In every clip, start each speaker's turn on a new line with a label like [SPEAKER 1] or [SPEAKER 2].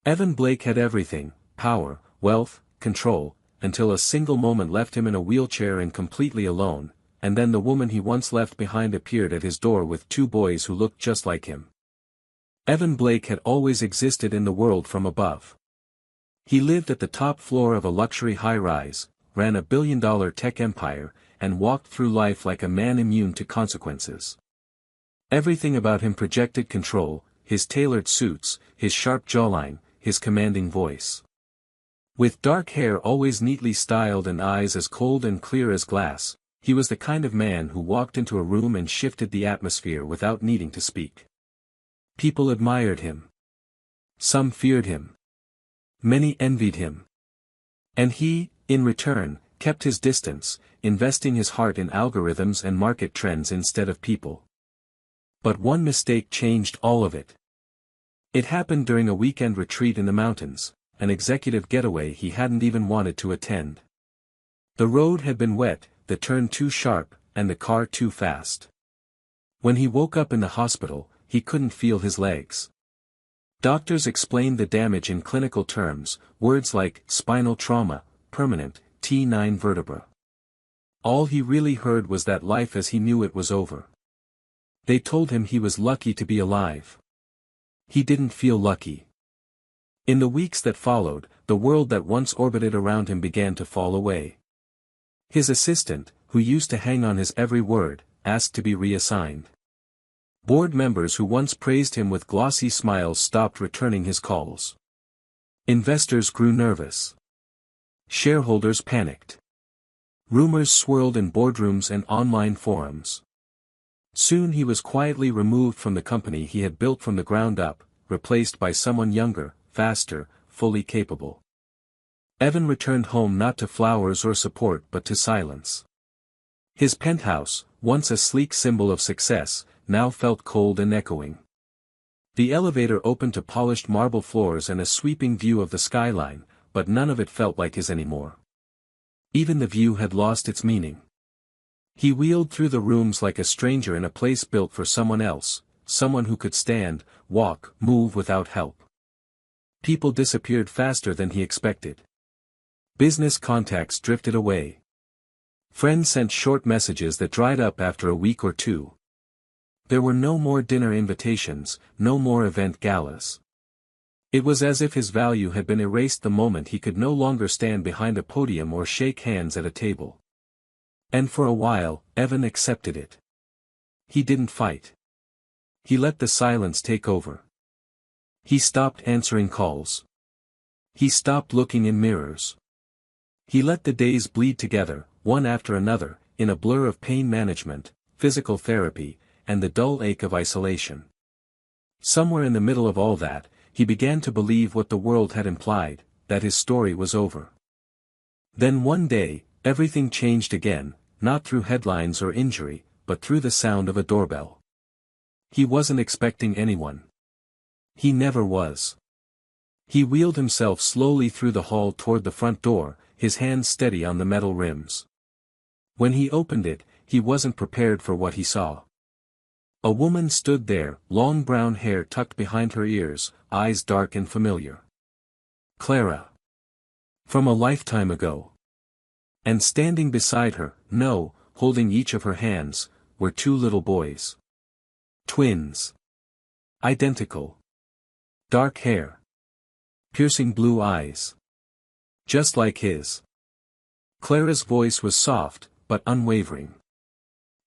[SPEAKER 1] Evan Blake had everything: power, wealth, control, until a single moment left him in a wheelchair and completely alone, and then the woman he once left behind appeared at his door with two boys who looked just like him. Evan Blake had always existed in the world from above. He lived at the top floor of a luxury high-rise, ran a billion-dollar tech empire, and walked through life like a man immune to consequences. Everything about him projected control: his tailored suits, his sharp jawline, his commanding voice. With dark hair always neatly styled and eyes as cold and clear as glass, he was the kind of man who walked into a room and shifted the atmosphere without needing to speak. People admired him. Some feared him. Many envied him. And he, in return, kept his distance, investing his heart in algorithms and market trends instead of people. But one mistake changed all of it. It happened during a weekend retreat in the mountains, an executive getaway he hadn't even wanted to attend. The road had been wet, the turn too sharp, and the car too fast. When he woke up in the hospital, he couldn't feel his legs. Doctors explained the damage in clinical terms, words like spinal trauma, permanent, T9 vertebra. All he really heard was that life as he knew it was over. They told him he was lucky to be alive. He didn't feel lucky. In the weeks that followed, the world that once orbited around him began to fall away. His assistant, who used to hang on his every word, asked to be reassigned. Board members who once praised him with glossy smiles stopped returning his calls. Investors grew nervous. Shareholders panicked. Rumors swirled in boardrooms and online forums. Soon he was quietly removed from the company he had built from the ground up, replaced by someone younger, faster, fully capable. Evan returned home not to flowers or support but to silence. His penthouse, once a sleek symbol of success, now felt cold and echoing. The elevator opened to polished marble floors and a sweeping view of the skyline, but none of it felt like his anymore. Even the view had lost its meaning. He wheeled through the rooms like a stranger in a place built for someone else, someone who could stand, walk, move without help. People disappeared faster than he expected. Business contacts drifted away. Friends sent short messages that dried up after a week or two. There were no more dinner invitations, no more event galas. It was as if his value had been erased the moment he could no longer stand behind a podium or shake hands at a table. And for a while, Evan accepted it. He didn't fight. He let the silence take over. He stopped answering calls. He stopped looking in mirrors. He let the days bleed together, one after another, in a blur of pain management, physical therapy, and the dull ache of isolation. Somewhere in the middle of all that, he began to believe what the world had implied, that his story was over. Then one day, everything changed again, not through headlines or injury, but through the sound of a doorbell. He wasn't expecting anyone. He never was. He wheeled himself slowly through the hall toward the front door, his hands steady on the metal rims. When he opened it, he wasn't prepared for what he saw. A woman stood there, long brown hair tucked behind her ears, eyes dark and familiar. Clara. From a lifetime ago. And standing beside her, no, holding each of her hands, were two little boys. Twins. Identical. Dark hair. Piercing blue eyes. Just like his. Clara's voice was soft, but unwavering.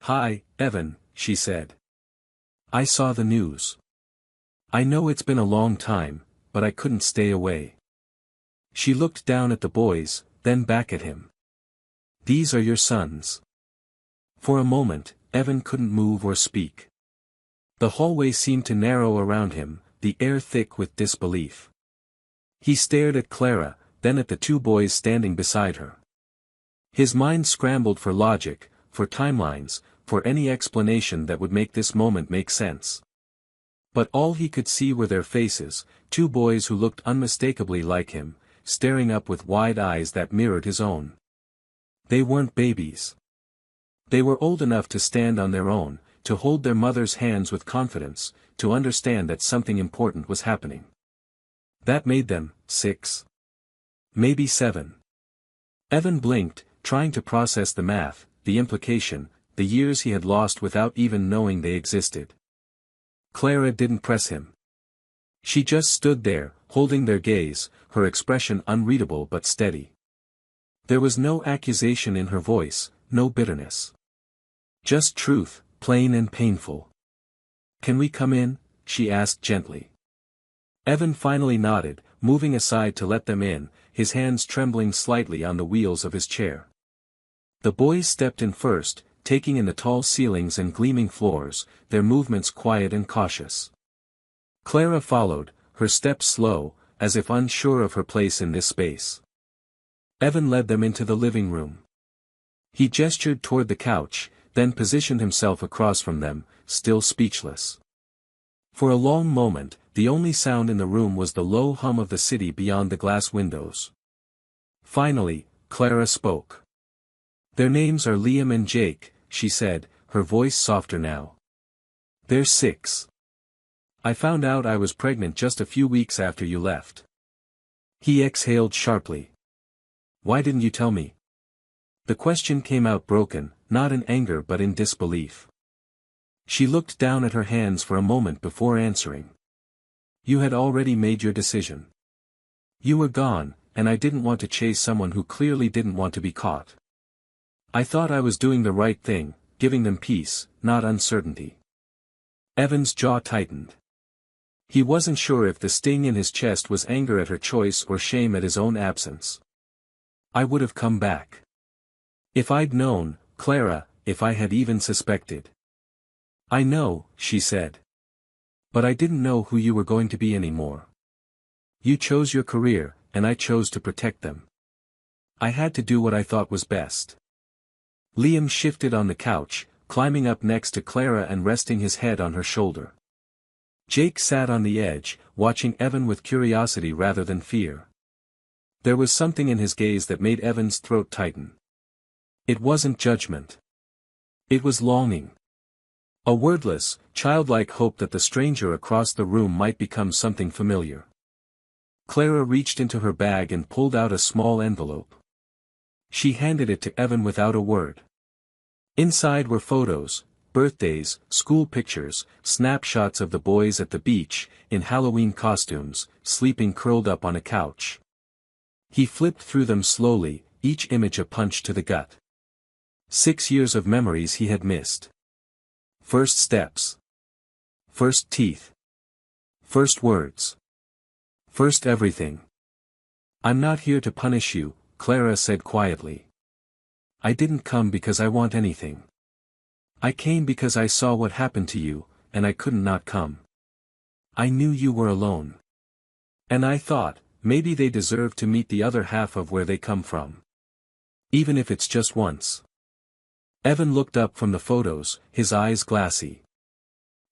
[SPEAKER 1] "Hi, Evan," she said. "I saw the news. I know it's been a long time, but I couldn't stay away." She looked down at the boys, then back at him. "These are your sons." For a moment, Evan couldn't move or speak. The hallway seemed to narrow around him, the air thick with disbelief. He stared at Clara, then at the two boys standing beside her. His mind scrambled for logic, for timelines, for any explanation that would make this moment make sense. But all he could see were their faces, two boys who looked unmistakably like him, staring up with wide eyes that mirrored his own. They weren't babies. They were old enough to stand on their own, to hold their mother's hands with confidence, to understand that something important was happening. That made them 6. Maybe 7. Evan blinked, trying to process the math, the implication, the years he had lost without even knowing they existed. Clara didn't press him. She just stood there, holding their gaze, her expression unreadable but steady. There was no accusation in her voice, no bitterness. Just truth, plain and painful. "Can we come in?" she asked gently. Evan finally nodded, moving aside to let them in, his hands trembling slightly on the wheels of his chair. The boys stepped in first, taking in the tall ceilings and gleaming floors, their movements quiet and cautious. Clara followed, her steps slow, as if unsure of her place in this space. Evan led them into the living room. He gestured toward the couch, then positioned himself across from them, still speechless. For a long moment, the only sound in the room was the low hum of the city beyond the glass windows. Finally, Clara spoke. "Their names are Liam and Jake," she said, her voice softer now. "They're 6. I found out I was pregnant just a few weeks after you left." He exhaled sharply. "Why didn't you tell me?" The question came out broken, not in anger but in disbelief. She looked down at her hands for a moment before answering. "You had already made your decision. You were gone, and I didn't want to chase someone who clearly didn't want to be caught. I thought I was doing the right thing, giving them peace, not uncertainty." Evan's jaw tightened. He wasn't sure if the sting in his chest was anger at her choice or shame at his own absence. "I would have come back. If I'd known, Clara, if I had even suspected." "I know," she said. "But I didn't know who you were going to be anymore. You chose your career, and I chose to protect them. I had to do what I thought was best." Liam shifted on the couch, climbing up next to Clara and resting his head on her shoulder. Jake sat on the edge, watching Evan with curiosity rather than fear. There was something in his gaze that made Evan's throat tighten. It wasn't judgment. It was longing. A wordless, childlike hope that the stranger across the room might become something familiar. Clara reached into her bag and pulled out a small envelope. She handed it to Evan without a word. Inside were photos, birthdays, school pictures, snapshots of the boys at the beach, in Halloween costumes, sleeping curled up on a couch. He flipped through them slowly, each image a punch to the gut. 6 years of memories he had missed. First steps. First teeth. First words. First everything. "I'm not here to punish you," Clara said quietly. "I didn't come because I want anything. I came because I saw what happened to you, and I couldn't not come. I knew you were alone. And I thought, maybe they deserve to meet the other half of where they come from. Even if it's just once." Evan looked up from the photos, his eyes glassy.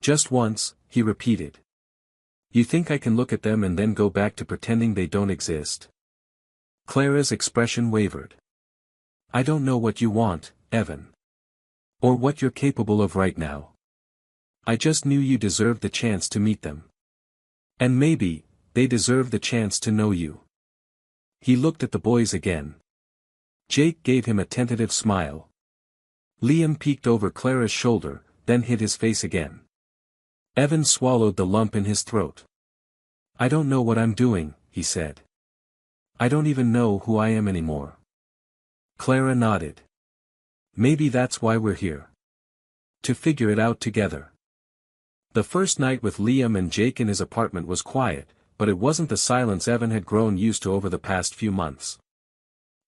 [SPEAKER 1] "Just once," he repeated. "You think I can look at them and then go back to pretending they don't exist?" Clara's expression wavered. "I don't know what you want, Evan. Or what you're capable of right now. I just knew you deserved the chance to meet them. And maybe, they deserve the chance to know you." He looked at the boys again. Jake gave him a tentative smile. Liam peeked over Clara's shoulder, then hid his face again. Evan swallowed the lump in his throat. "I don't know what I'm doing," he said. "I don't even know who I am anymore." Clara nodded. "Maybe that's why we're here. To figure it out together." The first night with Liam and Jake in his apartment was quiet, but it wasn't the silence Evan had grown used to over the past few months.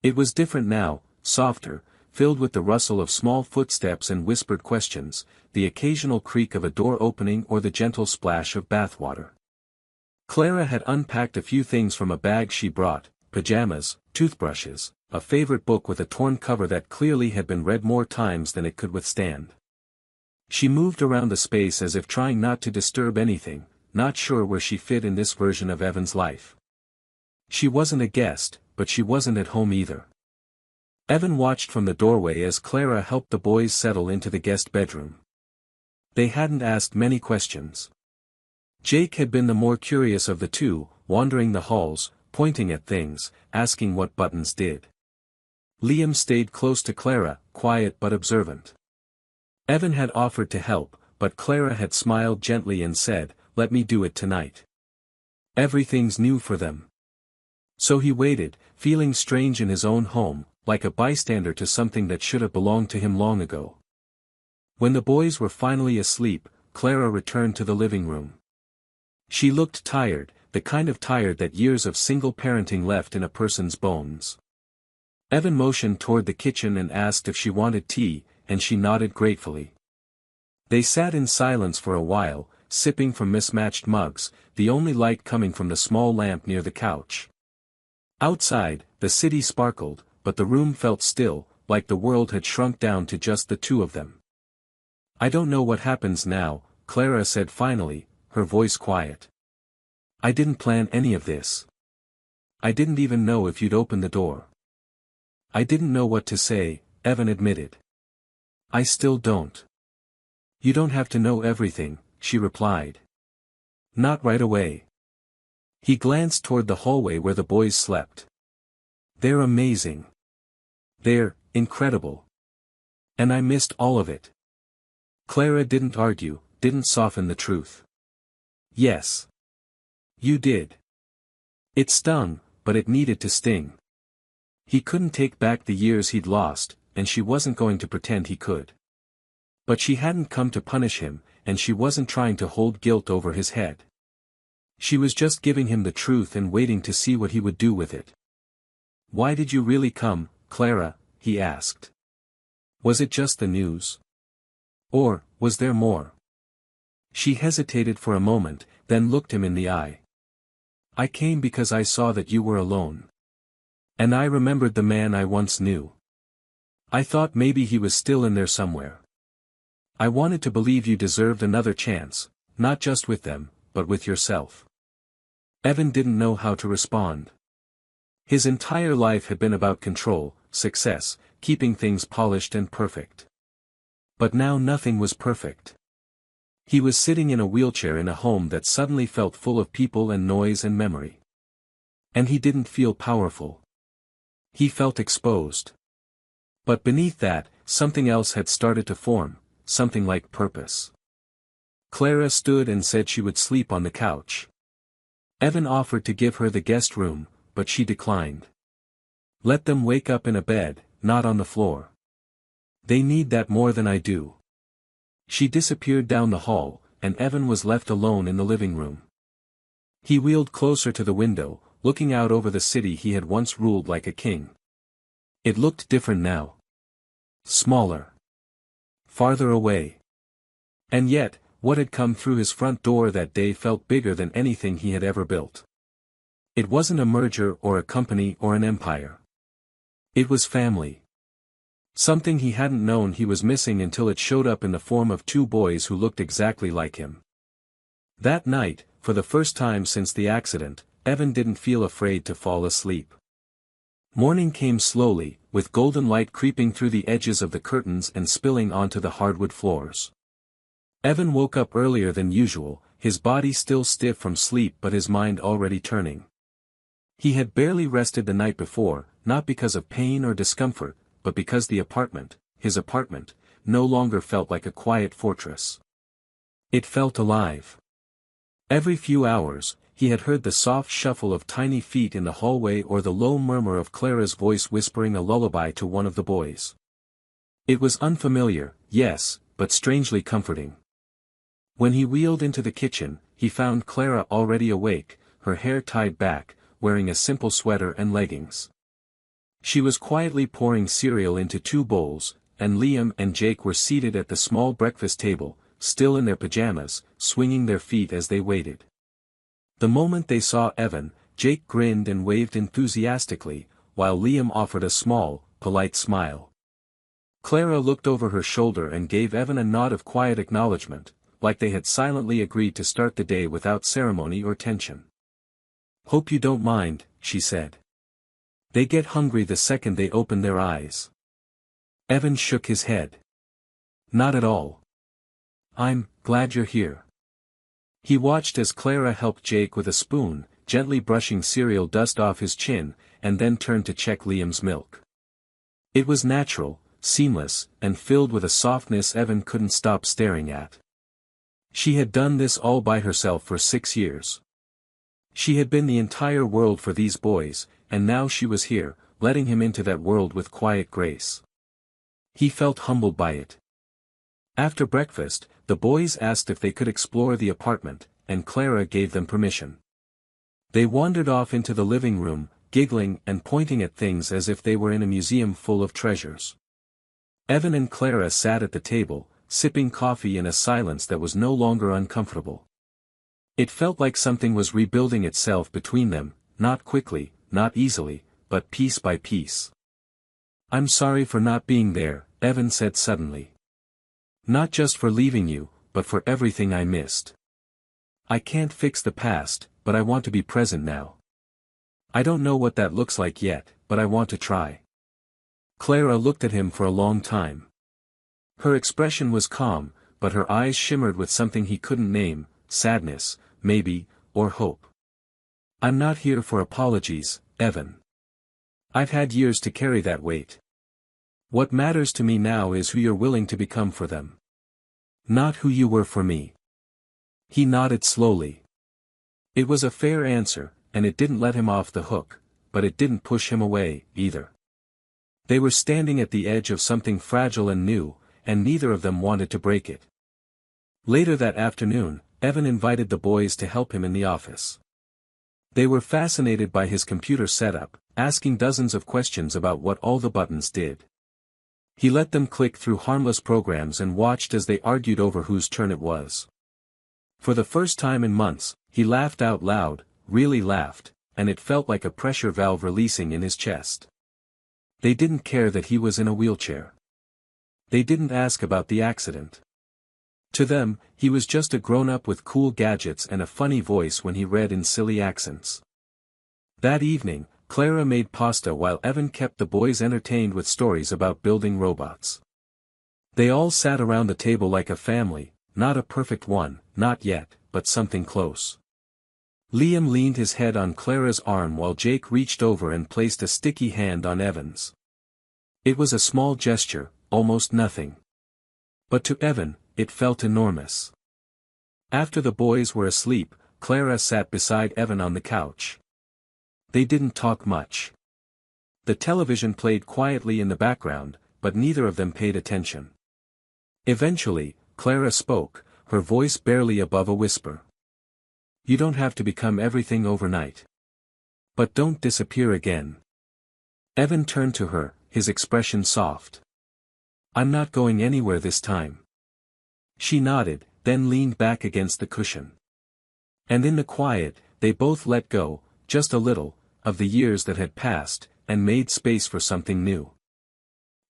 [SPEAKER 1] It was different now, softer, filled with the rustle of small footsteps and whispered questions, the occasional creak of a door opening or the gentle splash of bathwater. Clara had unpacked a few things from a bag she brought, pajamas, toothbrushes, a favorite book with a torn cover that clearly had been read more times than it could withstand. She moved around the space as if trying not to disturb anything, not sure where she fit in this version of Evan's life. She wasn't a guest, but she wasn't at home either. Evan watched from the doorway as Clara helped the boys settle into the guest bedroom. They hadn't asked many questions. Jake had been the more curious of the two, wandering the halls, pointing at things, asking what buttons did. Liam stayed close to Clara, quiet but observant. Evan had offered to help, but Clara had smiled gently and said, "Let me do it tonight." Everything's new for them. So he waited, feeling strange in his own home, like a bystander to something that should have belonged to him long ago. When the boys were finally asleep, Clara returned to the living room. She looked tired, the kind of tired that years of single parenting left in a person's bones. Evan motioned toward the kitchen and asked if she wanted tea, and she nodded gratefully. They sat in silence for a while, sipping from mismatched mugs, the only light coming from the small lamp near the couch. Outside, the city sparkled, but the room felt still, like the world had shrunk down to just the two of them. "I don't know what happens now," Clara said finally, her voice quiet. "I didn't plan any of this. I didn't even know if you'd open the door." "I didn't know what to say," Evan admitted. "I still don't." "You don't have to know everything," she replied. "Not right away." He glanced toward the hallway where the boys slept. "They're amazing. They're incredible. And I missed all of it." Clara didn't argue, didn't soften the truth. "Yes. You did." It stung, but it needed to sting. He couldn't take back the years he'd lost, and she wasn't going to pretend he could. But she hadn't come to punish him, and she wasn't trying to hold guilt over his head. She was just giving him the truth and waiting to see what he would do with it. "Why did you really come, Clara?" he asked. "Was it just the news? Or, was there more?" She hesitated for a moment, then looked him in the eye. "I came because I saw that you were alone. And I remembered the man I once knew. I thought maybe he was still in there somewhere. I wanted to believe you deserved another chance, not just with them, but with yourself." Evan didn't know how to respond. His entire life had been about control, success, keeping things polished and perfect. But now nothing was perfect. He was sitting in a wheelchair in a home that suddenly felt full of people and noise and memory. And he didn't feel powerful. He felt exposed. But beneath that, something else had started to form, something like purpose. Clara stood and said she would sleep on the couch. Evan offered to give her the guest room, but she declined. "Let them wake up in a bed, not on the floor. They need that more than I do." She disappeared down the hall, and Evan was left alone in the living room. He wheeled closer to the window, looking out over the city he had once ruled like a king. It looked different now. Smaller. Farther away. And yet, what had come through his front door that day felt bigger than anything he had ever built. It wasn't a merger or a company or an empire. It was family. Something he hadn't known he was missing until it showed up in the form of two boys who looked exactly like him. That night, for the first time since the accident, Evan didn't feel afraid to fall asleep. Morning came slowly, with golden light creeping through the edges of the curtains and spilling onto the hardwood floors. Evan woke up earlier than usual, his body still stiff from sleep but his mind already turning. He had barely rested the night before, not because of pain or discomfort, but because the apartment, his apartment, no longer felt like a quiet fortress. It felt alive. Every few hours, he had heard the soft shuffle of tiny feet in the hallway or the low murmur of Clara's voice whispering a lullaby to one of the boys. It was unfamiliar, yes, but strangely comforting. When he wheeled into the kitchen, he found Clara already awake, her hair tied back, wearing a simple sweater and leggings. She was quietly pouring cereal into two bowls, and Liam and Jake were seated at the small breakfast table, still in their pajamas, swinging their feet as they waited. The moment they saw Evan, Jake grinned and waved enthusiastically, while Liam offered a small, polite smile. Clara looked over her shoulder and gave Evan a nod of quiet acknowledgement, like they had silently agreed to start the day without ceremony or tension. "Hope you don't mind," she said. "They get hungry the second they open their eyes." Evan shook his head. "Not at all. I'm glad you're here." He watched as Clara helped Jake with a spoon, gently brushing cereal dust off his chin, and then turned to check Liam's milk. It was natural, seamless, and filled with a softness Evan couldn't stop staring at. She had done this all by herself for 6 years. She had been the entire world for these boys, and now she was here, letting him into that world with quiet grace. He felt humbled by it. After breakfast, the boys asked if they could explore the apartment, and Clara gave them permission. They wandered off into the living room, giggling and pointing at things as if they were in a museum full of treasures. Evan and Clara sat at the table, sipping coffee in a silence that was no longer uncomfortable. It felt like something was rebuilding itself between them, not quickly, not easily, but piece by piece. "I'm sorry for not being there," Evan said suddenly. "Not just for leaving you, but for everything I missed. I can't fix the past, but I want to be present now. I don't know what that looks like yet, but I want to try." Clara looked at him for a long time. Her expression was calm, but her eyes shimmered with something he couldn't name, sadness, maybe, or hope. "I'm not here for apologies, Evan. I've had years to carry that weight. What matters to me now is who you're willing to become for them. Not who you were for me." He nodded slowly. It was a fair answer, and it didn't let him off the hook, but it didn't push him away, either. They were standing at the edge of something fragile and new, and neither of them wanted to break it. Later that afternoon, Evan invited the boys to help him in the office. They were fascinated by his computer setup, asking dozens of questions about what all the buttons did. He let them click through harmless programs and watched as they argued over whose turn it was. For the first time in months, he laughed out loud, really laughed, and it felt like a pressure valve releasing in his chest. They didn't care that he was in a wheelchair. They didn't ask about the accident. To them, he was just a grown-up with cool gadgets and a funny voice when he read in silly accents. That evening, Clara made pasta while Evan kept the boys entertained with stories about building robots. They all sat around the table like a family, not a perfect one, not yet, but something close. Liam leaned his head on Clara's arm while Jake reached over and placed a sticky hand on Evan's. It was a small gesture, almost nothing. But to Evan, it felt enormous. After the boys were asleep, Clara sat beside Evan on the couch. They didn't talk much. The television played quietly in the background, but neither of them paid attention. Eventually, Clara spoke, her voice barely above a whisper. "You don't have to become everything overnight. But don't disappear again." Evan turned to her, his expression soft. "I'm not going anywhere this time." She nodded, then leaned back against the cushion. And in the quiet, they both let go, just a little, of the years that had passed, and made space for something new.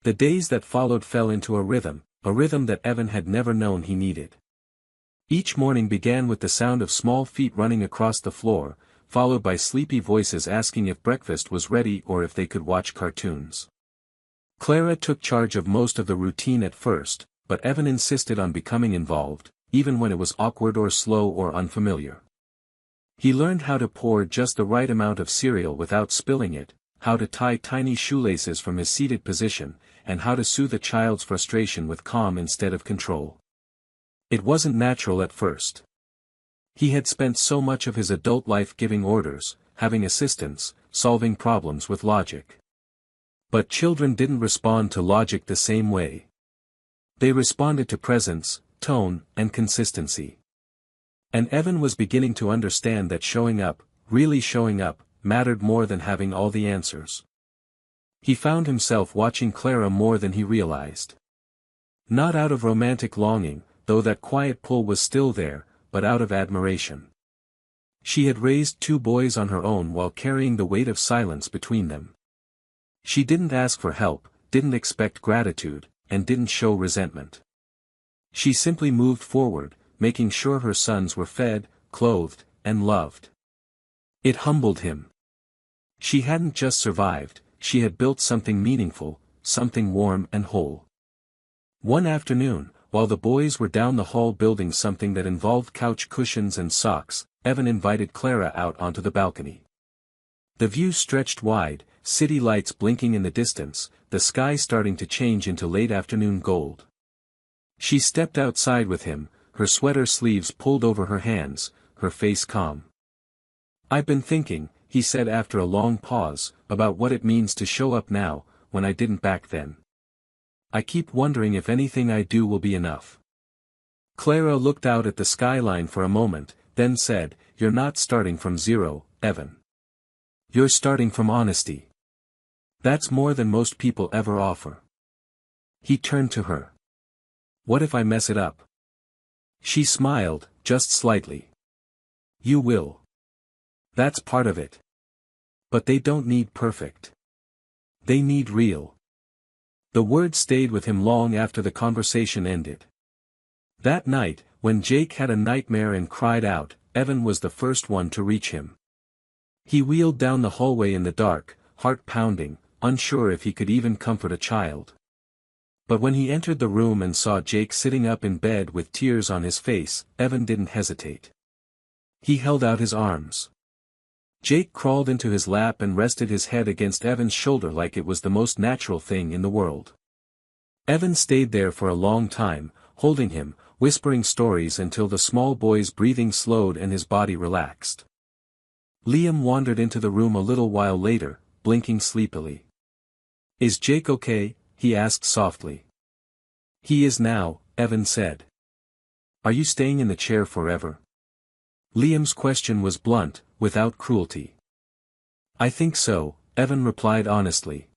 [SPEAKER 1] The days that followed fell into a rhythm that Evan had never known he needed. Each morning began with the sound of small feet running across the floor, followed by sleepy voices asking if breakfast was ready or if they could watch cartoons. Clara took charge of most of the routine at first, but Evan insisted on becoming involved, even when it was awkward or slow or unfamiliar. He learned how to pour just the right amount of cereal without spilling it, how to tie tiny shoelaces from his seated position, and how to soothe a child's frustration with calm instead of control. It wasn't natural at first. He had spent so much of his adult life giving orders, having assistants, solving problems with logic. But children didn't respond to logic the same way. They responded to presence, tone, and consistency. And Evan was beginning to understand that showing up, really showing up, mattered more than having all the answers. He found himself watching Clara more than he realized. Not out of romantic longing, though that quiet pull was still there, but out of admiration. She had raised 2 boys on her own while carrying the weight of silence between them. She didn't ask for help, didn't expect gratitude, and didn't show resentment. She simply moved forward, making sure her sons were fed, clothed, and loved. It humbled him. She hadn't just survived, she had built something meaningful, something warm and whole. One afternoon, while the boys were down the hall building something that involved couch cushions and socks, Evan invited Clara out onto the balcony. The view stretched wide, city lights blinking in the distance, the sky starting to change into late afternoon gold. She stepped outside with him, her sweater sleeves pulled over her hands, her face calm. "I've been thinking," he said after a long pause, "about what it means to show up now, when I didn't back then. I keep wondering if anything I do will be enough." Clara looked out at the skyline for a moment, then said, "You're not starting from zero, Evan. You're starting from honesty. That's more than most people ever offer." He turned to her. "What if I mess it up?" She smiled, just slightly. "You will. That's part of it. But they don't need perfect. They need real." The words stayed with him long after the conversation ended. That night, when Jake had a nightmare and cried out, Evan was the first one to reach him. He wheeled down the hallway in the dark, heart pounding, unsure if he could even comfort a child. But when he entered the room and saw Jake sitting up in bed with tears on his face, Evan didn't hesitate. He held out his arms. Jake crawled into his lap and rested his head against Evan's shoulder like it was the most natural thing in the world. Evan stayed there for a long time, holding him, whispering stories until the small boy's breathing slowed and his body relaxed. Liam wandered into the room a little while later, blinking sleepily. "Is Jake okay?" he asked softly. "He is now," Evan said. "Are you staying in the chair forever?" Liam's question was blunt, without cruelty. "I think so," Evan replied honestly.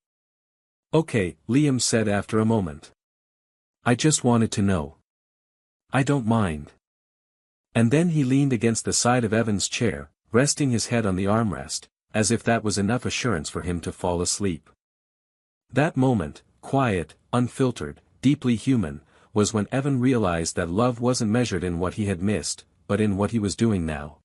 [SPEAKER 1] "Okay," Liam said after a moment. "I just wanted to know." "I don't mind." And then he leaned against the side of Evan's chair, resting his head on the armrest, as if that was enough assurance for him to fall asleep. That moment, quiet, unfiltered, deeply human, was when Evan realized that love wasn't measured in what he had missed, but in what he was doing now.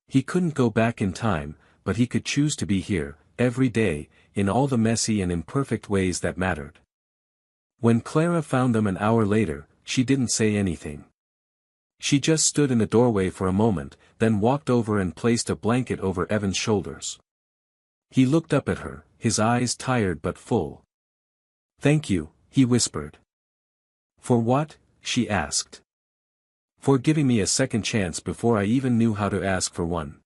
[SPEAKER 1] He couldn't go back in time, but he could choose to be here, every day, in all the messy and imperfect ways that mattered. When Clara found them an hour later, she didn't say anything. She just stood in the doorway for a moment, then walked over and placed a blanket over Evan's shoulders. He looked up at her, his eyes tired but full. "Thank you," he whispered. "For what?" she asked. "For giving me a second chance before I even knew how to ask for one."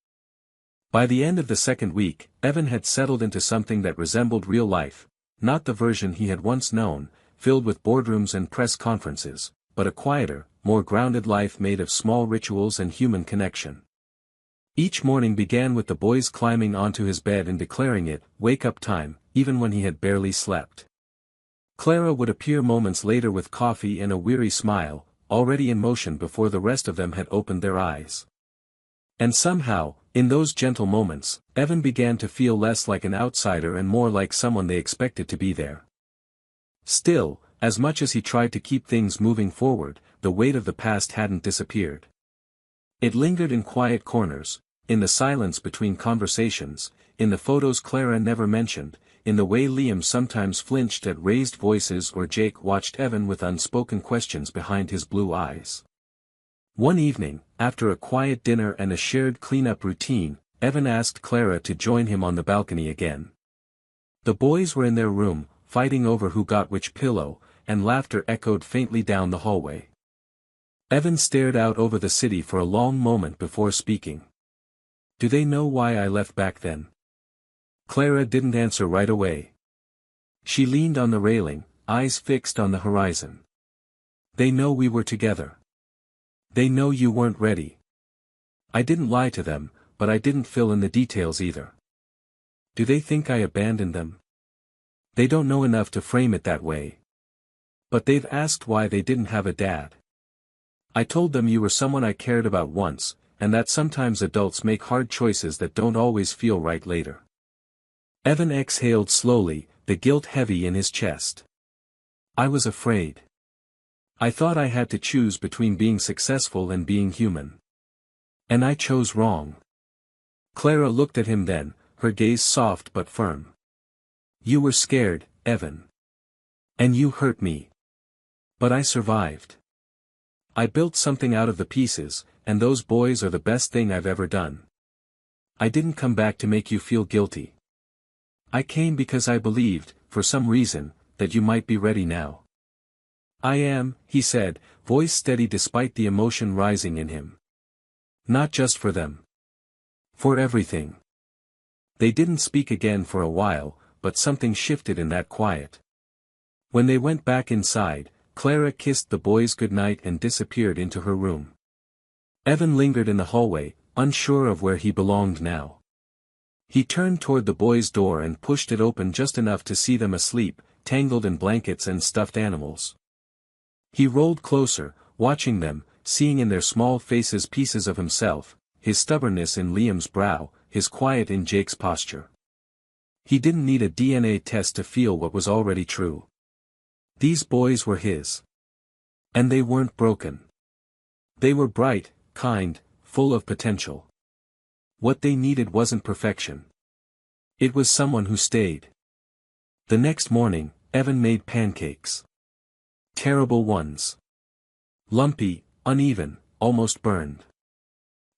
[SPEAKER 1] By the end of the second week, Evan had settled into something that resembled real life, not the version he had once known, filled with boardrooms and press conferences, but a quieter, more grounded life made of small rituals and human connection. Each morning began with the boys climbing onto his bed and declaring it, wake-up time, even when he had barely slept. Clara would appear moments later with coffee and a weary smile, already in motion before the rest of them had opened their eyes. And somehow, in those gentle moments, Evan began to feel less like an outsider and more like someone they expected to be there. Still, as much as he tried to keep things moving forward, the weight of the past hadn't disappeared. It lingered in quiet corners, in the silence between conversations, in the photos Clara never mentioned, in the way Liam sometimes flinched at raised voices or Jake watched Evan with unspoken questions behind his blue eyes. One evening, after a quiet dinner and a shared cleanup routine, Evan asked Clara to join him on the balcony again. The boys were in their room, fighting over who got which pillow, and laughter echoed faintly down the hallway. Evan stared out over the city for a long moment before speaking. "Do they know why I left back then?" Clara didn't answer right away. She leaned on the railing, eyes fixed on the horizon. "They know we were together. They know you weren't ready. I didn't lie to them, but I didn't fill in the details either. Do they think I abandoned them? They don't know enough to frame it that way. But they've asked why they didn't have a dad. I told them you were someone I cared about once, and that sometimes adults make hard choices that don't always feel right later." Evan exhaled slowly, the guilt heavy in his chest. "I was afraid. I thought I had to choose between being successful and being human. And I chose wrong." Clara looked at him then, her gaze soft but firm. "You were scared, Evan. And you hurt me. But I survived. I built something out of the pieces, and those boys are the best thing I've ever done. I didn't come back to make you feel guilty. I came because I believed, for some reason, that you might be ready now. I am, he said, voice steady despite the emotion rising in him. Not just for them. For everything. They didn't speak again for a while, but something shifted in that quiet. When they went back inside, Clara kissed the boys goodnight and disappeared into her room. Evan lingered in the hallway, unsure of where he belonged now. He turned toward the boys' door and pushed it open just enough to see them asleep, tangled in blankets and stuffed animals. He rolled closer, watching them, seeing in their small faces pieces of himself, his stubbornness in Liam's brow, his quiet in Jake's posture. He didn't need a DNA test to feel what was already true. These boys were his. And they weren't broken. They were bright, kind, full of potential. What they needed wasn't perfection. It was someone who stayed. The next morning, Evan made pancakes. Terrible ones. Lumpy, uneven, almost burned.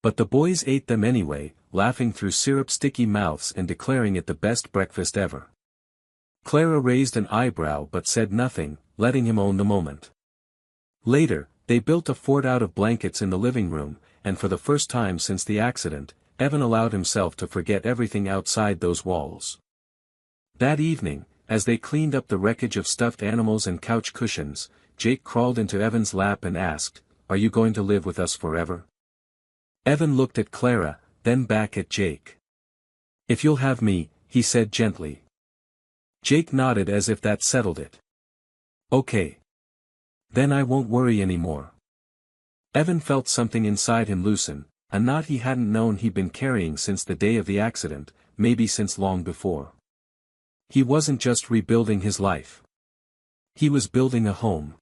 [SPEAKER 1] But the boys ate them anyway, laughing through syrup-sticky mouths and declaring it the best breakfast ever. Clara raised an eyebrow but said nothing, letting him own the moment. Later, they built a fort out of blankets in the living room, and for the first time since the accident, Evan allowed himself to forget everything outside those walls. That evening, as they cleaned up the wreckage of stuffed animals and couch cushions, Jake crawled into Evan's lap and asked, "Are you going to live with us forever?" Evan looked at Clara, then back at Jake. "If you'll have me," he said gently. Jake nodded as if that settled it. "Okay. Then I won't worry anymore." Evan felt something inside him loosen, a knot he hadn't known he'd been carrying since the day of the accident, maybe since long before. He wasn't just rebuilding his life. He was building a home.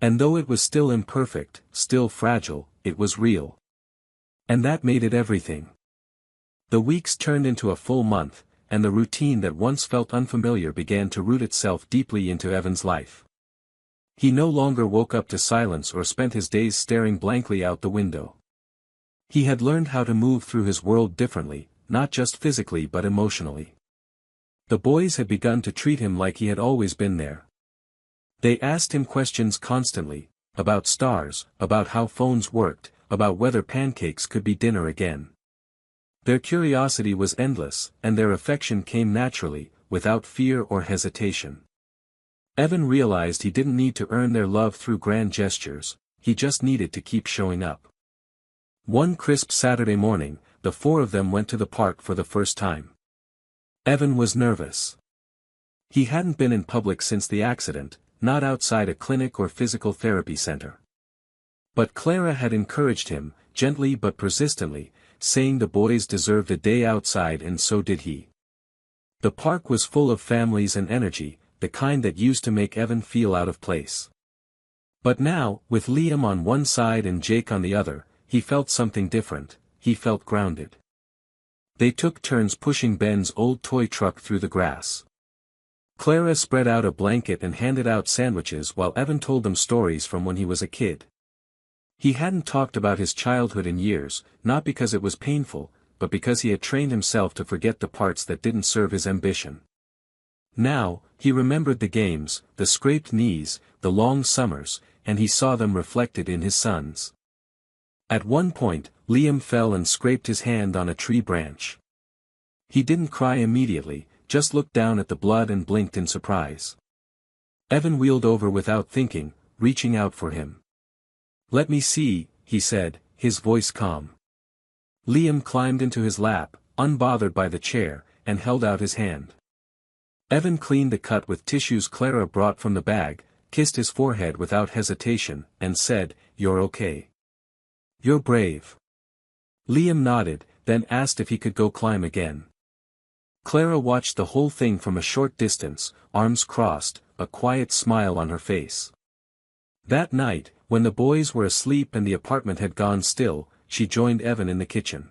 [SPEAKER 1] And though it was still imperfect, still fragile, it was real. And that made it everything. The weeks turned into a full month, and the routine that once felt unfamiliar began to root itself deeply into Evan's life. He no longer woke up to silence or spent his days staring blankly out the window. He had learned how to move through his world differently, not just physically but emotionally. The boys had begun to treat him like he had always been there. They asked him questions constantly, about stars, about how phones worked, about whether pancakes could be dinner again. Their curiosity was endless, and their affection came naturally, without fear or hesitation. Evan realized he didn't need to earn their love through grand gestures, he just needed to keep showing up. One crisp Saturday morning, the four of them went to the park for the first time. Evan was nervous. He hadn't been in public since the accident, not outside a clinic or physical therapy center. But Clara had encouraged him, gently but persistently, saying the boys deserved a day outside and so did he. The park was full of families and energy, the kind that used to make Evan feel out of place. But now, with Liam on one side and Jake on the other, he felt something different, he felt grounded. They took turns pushing Ben's old toy truck through the grass. Clara spread out a blanket and handed out sandwiches while Evan told them stories from when he was a kid. He hadn't talked about his childhood in years, not because it was painful, but because he had trained himself to forget the parts that didn't serve his ambition. Now, he remembered the games, the scraped knees, the long summers, and he saw them reflected in his sons. At one point, Liam fell and scraped his hand on a tree branch. He didn't cry immediately, just looked down at the blood and blinked in surprise. Evan wheeled over without thinking, reaching out for him. "Let me see," he said, his voice calm. Liam climbed into his lap, unbothered by the chair, and held out his hand. Evan cleaned the cut with tissues Clara brought from the bag, kissed his forehead without hesitation, and said, "You're okay. You're brave." Liam nodded, then asked if he could go climb again. Clara watched the whole thing from a short distance, arms crossed, a quiet smile on her face. That night, when the boys were asleep and the apartment had gone still, she joined Evan in the kitchen.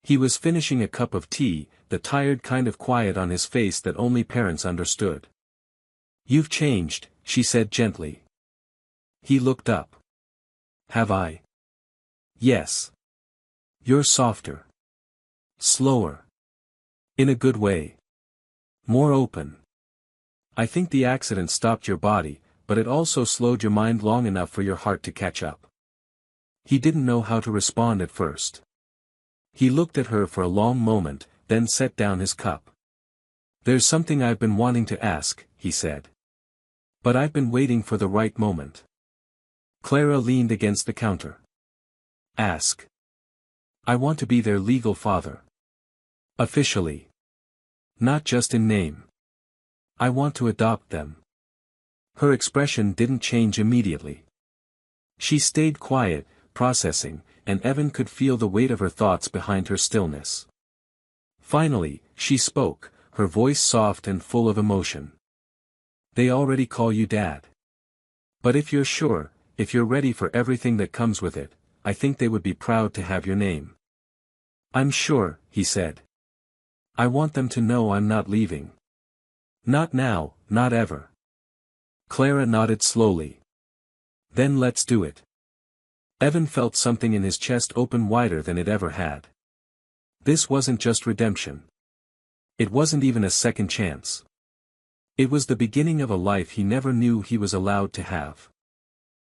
[SPEAKER 1] He was finishing a cup of tea, the tired kind of quiet on his face that only parents understood. "You've changed," she said gently. He looked up. Have I? Yes. You're softer. Slower. In a good way. More open. I think the accident stopped your body, but it also slowed your mind long enough for your heart to catch up. He didn't know how to respond at first. He looked at her for a long moment, then set down his cup. There's something I've been wanting to ask, he said. But I've been waiting for the right moment. Clara leaned against the counter. Ask. I want to be their legal father. Officially. Not just in name. I want to adopt them. Her expression didn't change immediately. She stayed quiet, processing, and Evan could feel the weight of her thoughts behind her stillness. Finally, she spoke, her voice soft and full of emotion. They already call you Dad. But if you're sure, if you're ready for everything that comes with it, I think they would be proud to have your name. I'm sure, he said. I want them to know I'm not leaving. Not now, not ever. Clara nodded slowly. Then let's do it. Evan felt something in his chest open wider than it ever had. This wasn't just redemption. It wasn't even a second chance. It was the beginning of a life he never knew he was allowed to have.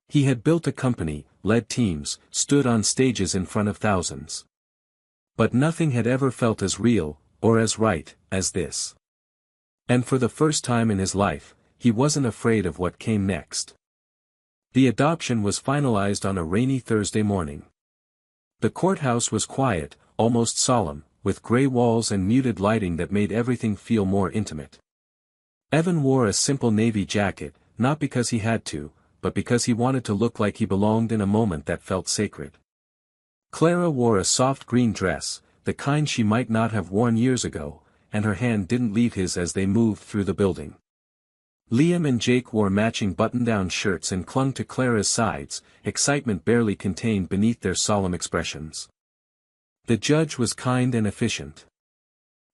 [SPEAKER 1] He had built a company, led teams, stood on stages in front of thousands. But nothing had ever felt as real, or as right, as this. And for the first time in his life, he wasn't afraid of what came next. The adoption was finalized on a rainy Thursday morning. The courthouse was quiet, almost solemn, with gray walls and muted lighting that made everything feel more intimate. Evan wore a simple navy jacket, not because he had to, but because he wanted to look like he belonged in a moment that felt sacred. Clara wore a soft green dress, the kind she might not have worn years ago, and her hand didn't leave his as they moved through the building. Liam and Jake wore matching button-down shirts and clung to Clara's sides, excitement barely contained beneath their solemn expressions. The judge was kind and efficient.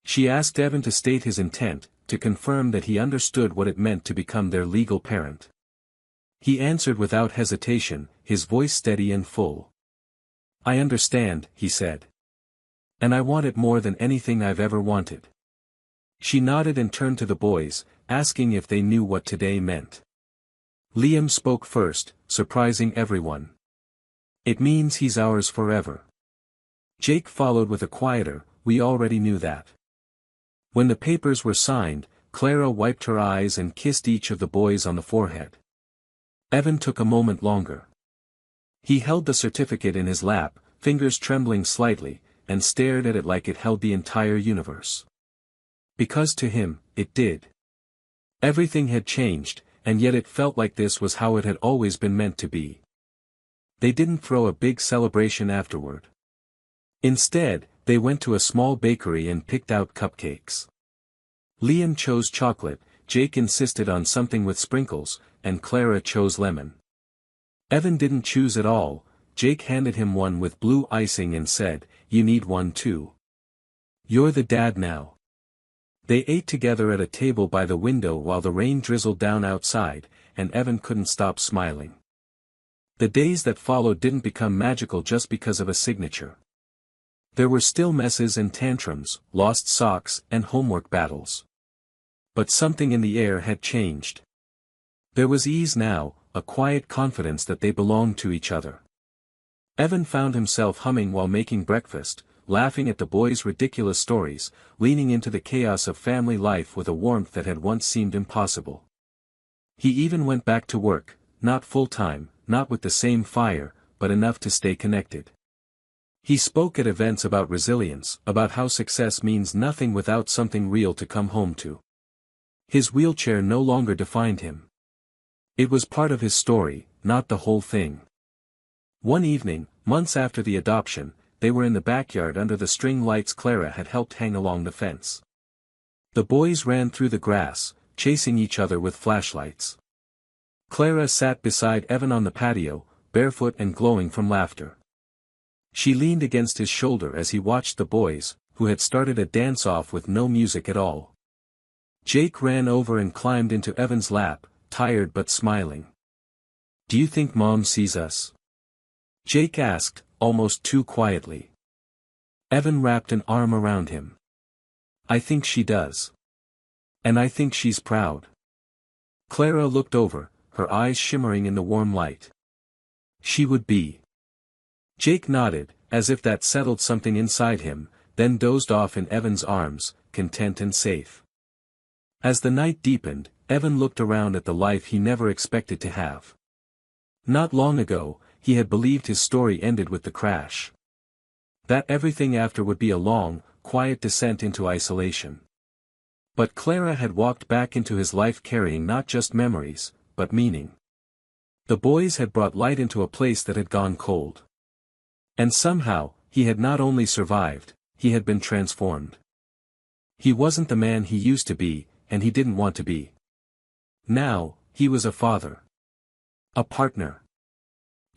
[SPEAKER 1] She asked Evan to state his intent, to confirm that he understood what it meant to become their legal parent. He answered without hesitation, his voice steady and full. I understand, he said. And I want it more than anything I've ever wanted. She nodded and turned to the boys, asking if they knew what today meant. Liam spoke first, surprising everyone. It means he's ours forever. Jake followed with a quieter, we already knew that. When the papers were signed, Clara wiped her eyes and kissed each of the boys on the forehead. Evan took a moment longer. He held the certificate in his lap, fingers trembling slightly, and stared at it like it held the entire universe. Because to him, it did. Everything had changed, and yet it felt like this was how it had always been meant to be. They didn't throw a big celebration afterward. Instead, they went to a small bakery and picked out cupcakes. Liam chose chocolate, Jake insisted on something with sprinkles, and Clara chose lemon. Evan didn't choose at all, Jake handed him one with blue icing and said, you need one too. You're the dad now. They ate together at a table by the window while the rain drizzled down outside, and Evan couldn't stop smiling. The days that followed didn't become magical just because of a signature. There were still messes and tantrums, lost socks and homework battles. But something in the air had changed. There was ease now, a quiet confidence that they belonged to each other. Evan found himself humming while making breakfast, laughing at the boys' ridiculous stories, leaning into the chaos of family life with a warmth that had once seemed impossible. He even went back to work, not full-time, not with the same fire, but enough to stay connected. He spoke at events about resilience, about how success means nothing without something real to come home to. His wheelchair no longer defined him. It was part of his story, not the whole thing. One evening, months after the adoption, they were in the backyard under the string lights Clara had helped hang along the fence. The boys ran through the grass, chasing each other with flashlights. Clara sat beside Evan on the patio, barefoot and glowing from laughter. She leaned against his shoulder as he watched the boys, who had started a dance-off with no music at all. Jake ran over and climbed into Evan's lap, tired but smiling. Do you think Mom sees us? Jake asked, almost too quietly. Evan wrapped an arm around him. I think she does. And I think she's proud. Clara looked over, her eyes shimmering in the warm light. She would be. Jake nodded, as if that settled something inside him, then dozed off in Evan's arms, content and safe. As the night deepened, Evan looked around at the life he never expected to have. Not long ago, he had believed his story ended with the crash. That everything after would be a long, quiet descent into isolation. But Clara had walked back into his life carrying not just memories, but meaning. The boys had brought light into a place that had gone cold. And somehow, he had not only survived, he had been transformed. He wasn't the man he used to be, and he didn't want to be. Now, he was a father. A partner.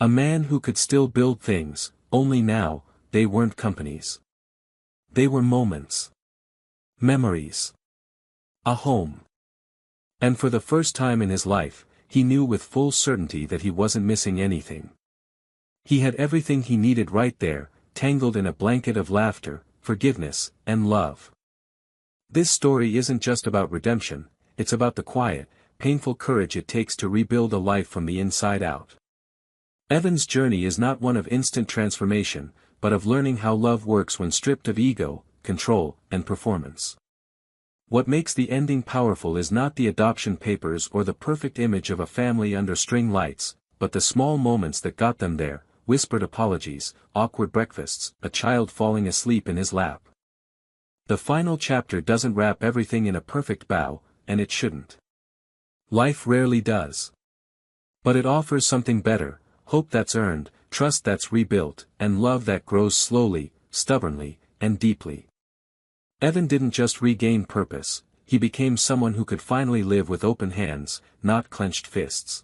[SPEAKER 1] A man who could still build things, only now, they weren't companies. They were moments. Memories. A home. And for the first time in his life, he knew with full certainty that he wasn't missing anything. He had everything he needed right there, tangled in a blanket of laughter, forgiveness, and love. This story isn't just about redemption, it's about the quiet, painful courage it takes to rebuild a life from the inside out. Evan's journey is not one of instant transformation, but of learning how love works when stripped of ego, control, and performance. What makes the ending powerful is not the adoption papers or the perfect image of a family under string lights, but the small moments that got them there, whispered apologies, awkward breakfasts, a child falling asleep in his lap. The final chapter doesn't wrap everything in a perfect bow, and it shouldn't. Life rarely does. But it offers something better, hope that's earned, trust that's rebuilt, and love that grows slowly, stubbornly, and deeply. Evan didn't just regain purpose, he became someone who could finally live with open hands, not clenched fists.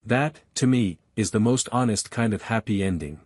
[SPEAKER 1] That, to me, is the most honest kind of happy ending.